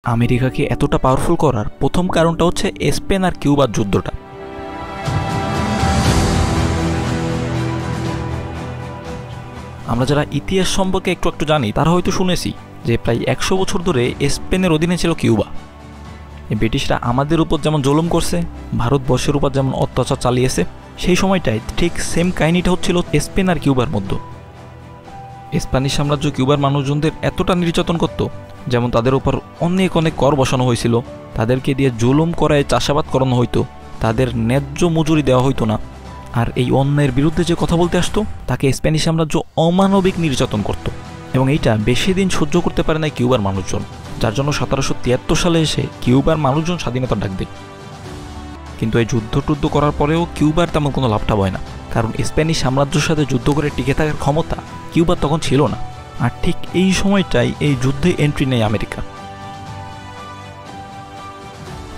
আমেরিকাকে এতটা পাওয়ারফুল করার প্রথম কারণটা হচ্ছে স্পেন আর কিউবার যুদ্ধটা। আমরা যারা ইতিহাস সম্পর্কে একটু একটু জানি তারা হয়তো শুনেছি যে প্রায় 100 বছর ধরে স্পেনের অধীনে ছিল কিউবা। ব্রিটিশরা আমাদের উপর যেমন জুলুম করছে, ভারতবর্ষের উপর যেমন অত্যাচার চালিয়েছে, সেই সময়টায় ঠিক সেম কাহিনীটা হচ্ছিল স্পেন আর কিউবার মধ্যে। স্প্যানিশ সাম্রাজ্য কিউবার মানুষজনদের এতটা নির্যাতন করত, যেমন তাদের উপর অনেক অনেক কর বসানো হয়েছিল, তাদেরকে দিয়ে জুলুম করায় চাষাবাদ করানো হইতো, তাদের ন্যায্য মজুরি দেওয়া হইতো না। আর এই অন্যায়ের বিরুদ্ধে যে কথা বলতে আসতো তাকে স্প্যানিশ সাম্রাজ্য অমানবিক নির্যাতন করত, এবং এইটা বেশি দিন সহ্য করতে পারে না কিউবার মানুষজন, যার জন্য 1773 সালে এসে কিউবার মানুষজন স্বাধীনতার ডাক দেয়। কিন্তু এই যুদ্ধ করার পরেও কিউবার তেমন কোনো লাভটা হয় না, কারণ স্প্যানিশ সাম্রাজ্যের সাথে যুদ্ধ করে টিকে থাকার ক্ষমতা কিউবার তখন ছিল না। আর ঠিক এই সময়টাই এই যুদ্ধে এন্ট্রি নেয় আমেরিকা।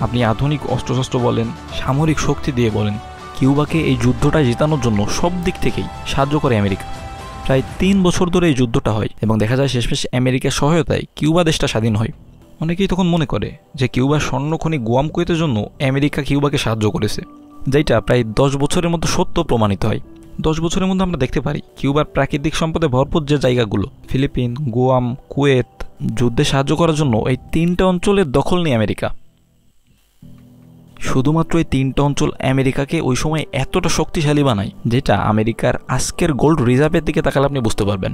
আপনি আধুনিক অস্ত্রশস্ত্র বলেন, সামরিক শক্তি দিয়ে বলেন, কিউবাকে এই যুদ্ধটা জেতানোর জন্য সব দিক থেকেই সাহায্য করে আমেরিকা। প্রায় 3 বছর ধরে এই যুদ্ধটা হয় এবং দেখা যায় শেষমেশ আমেরিকার সহায়তায় কিউবা দেশটা স্বাধীন হয়। অনেকেই তখন মনে করে যে কিউবার স্বর্ণখনি গুয়াম কুয়েতের জন্য আমেরিকা কিউবাকে সাহায্য করেছে, যেটা প্রায় 10 বছরের মধ্যে সত্য প্রমাণিত হয়। 10 বছরের মধ্যে আমরা দেখতে পারি কিউবার প্রাকৃতিক সম্পদে ভরপুর যে জায়গাগুলো, ফিলিপিন, গুয়াম, কুয়েত, যুদ্ধে সাহায্য করার জন্য এই 3টা অঞ্চলের দখল নেয় আমেরিকা। শুধুমাত্র এই 3টা অঞ্চল আমেরিকাকে ওই সময় এতটা শক্তিশালী বানায়, যেটা আমেরিকার আজকের গোল্ড রিজার্ভের দিকে তাকালে আপনি বুঝতে পারবেন।